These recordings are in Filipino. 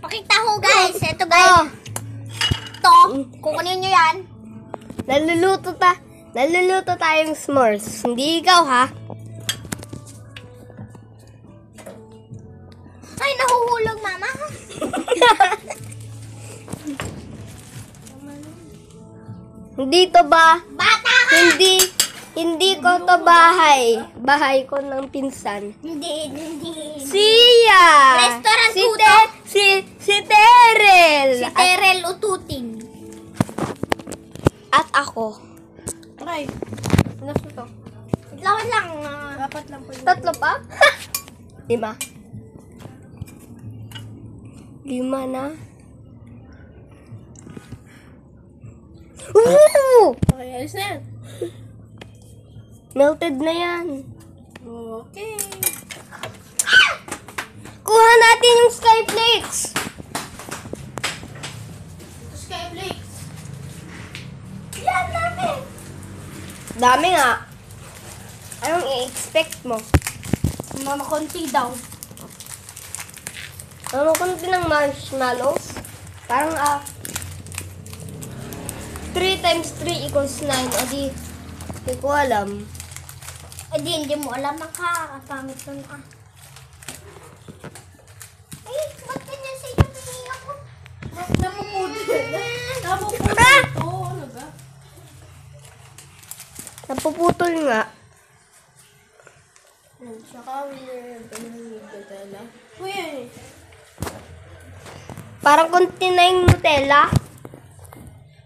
Pakita ko guys. Ito guys. Ito. Kukunin nyo yan. Naluluto tayong s'mores. Hindi ikaw, ha? Ay, nahuhulog mama. Hindi to ba? Bata ka. Hindi ko to bahay. Bahay ko ng pinsan. Hindi. Siya! Restaurant si po to. Si Terel! Si Terel Ututin. At ako. Okay. Ano po to? Lawan lang. Dapat lang po yun. 3 pa? 5. 5 na. Woo! Okay, alis na yan. Melted na yan. Okay. Kuha natin yung sky flakes. Skyflakes. Yan namin. Dami nga. Anong i-expect mo? Mga konti daw. Ano kunti ng marshmallows? Parang 3 times 3 equals 9. O di ko alam. Hindi mo alam. Nakakapangit nun ah. Ay, ba't ganyan sa iyo tingin ako? Napuputol. Ano ba? Napuputol nga. Saka weird. Uy. Parang kunti na yung Nutella.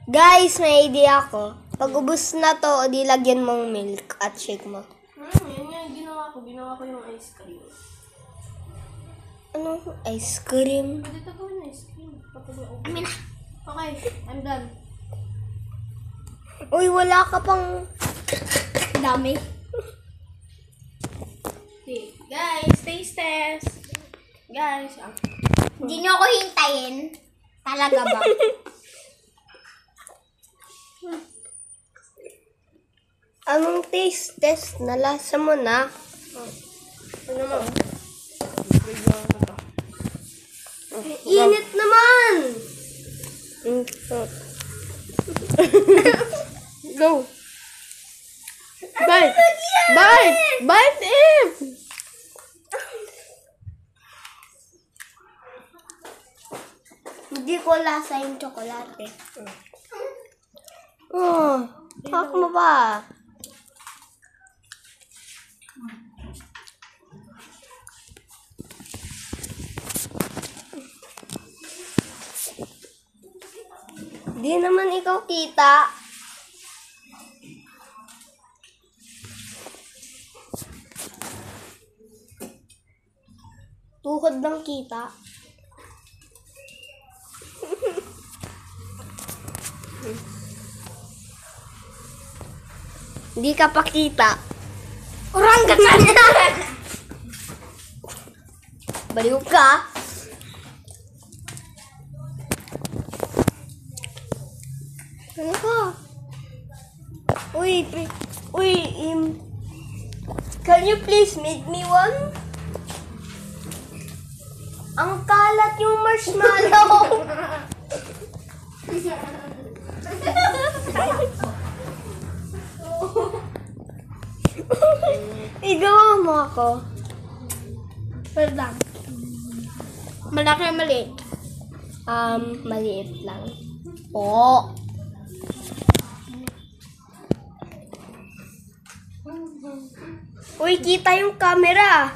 Guys, may idea ako. Pag ubos na to, o di lagyan mong milk at shake mo. Yan nga yung ginawa ko. Ginawa ko yung ice cream. Ano? Ice cream? Pwede ito gawin ice cream. Amin na. Okay, I'm done. Uy, wala ka pang... Dami. Okay, guys, taste test. Guys, Hindi nyo ako hintayin. Talaga ba? Anong taste test? Nalasa mo na. ano mo? Init naman! Go! Bite! Bite! Bite it! Hindi ko lasa yung tsokolate. Oh, hak mo ba? Di naman ikaw kita. Tuhod lang kita. Hindi ka pa kita. Urang ka na. Baliw ka. Ano ka? Uy, can you please make me one? Ang kalat yung marshmallow. Igawa mo ako. Wait lang. Malaki o maliit? Maliit lang. Po. Uy, kita yung camera.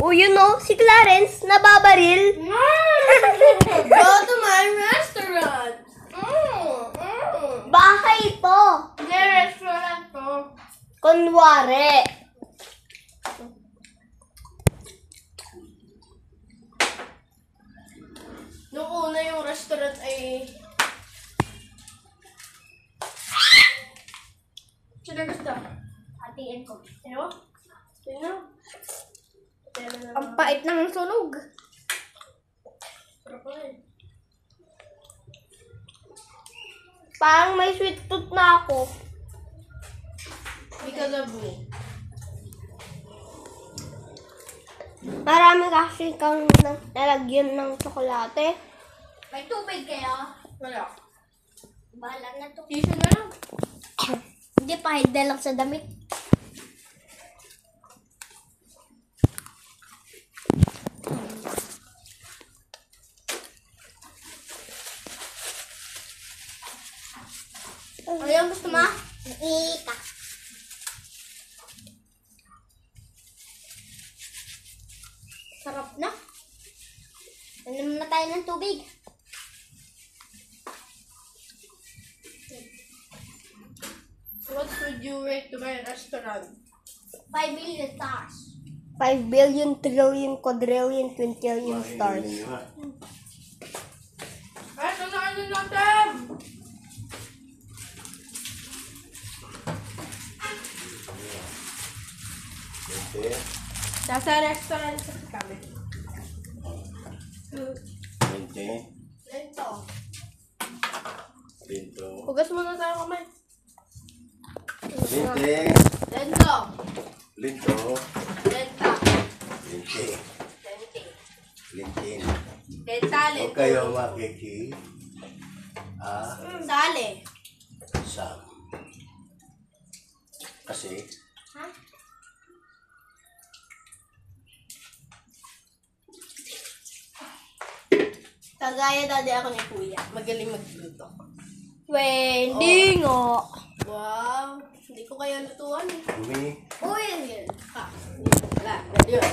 Oh, you know, si Clarence nababaril. Go to my restaurant! Bahay ito. Hindi, restaurant to. Kunwari. Nung una yung restaurant ay... Sino gusto? Hatiin ko. Sino? Sino? Ang pait ng sunog. Sarap pa rin. Parang may sweet tooth na ako. Because of me. Marami kasi kang nalagyan ng tsokolate. May tubig kayo? Wala. Bahala na to. Tissue na lang. Hindi pa, hide lang sa damit. Ayaw, gusto mo? Ika. Sarap na. Inom na tayo ng tubig. What would you rate to my restaurant? 5 million stars. 5 billion, trillion, quadrillion, quintillion stars. Ay, ano natin? Okay. Nasa restaurant sa kami. 20. Lento. Linto. Hugas muna tayo kamay. 20. Lento. Linto. Lenta. Linti. Lente. Lintin. Lenta, Huwag lento. kayo makiki. Sali. Sam. Kasi, Ha? Kagaya dati ako ni Kuya. Magaling magluto. Pwede nga. Wow. Hindi ko kaya lutuan eh. umi. Uy, yun. Ha. Wala. Yun.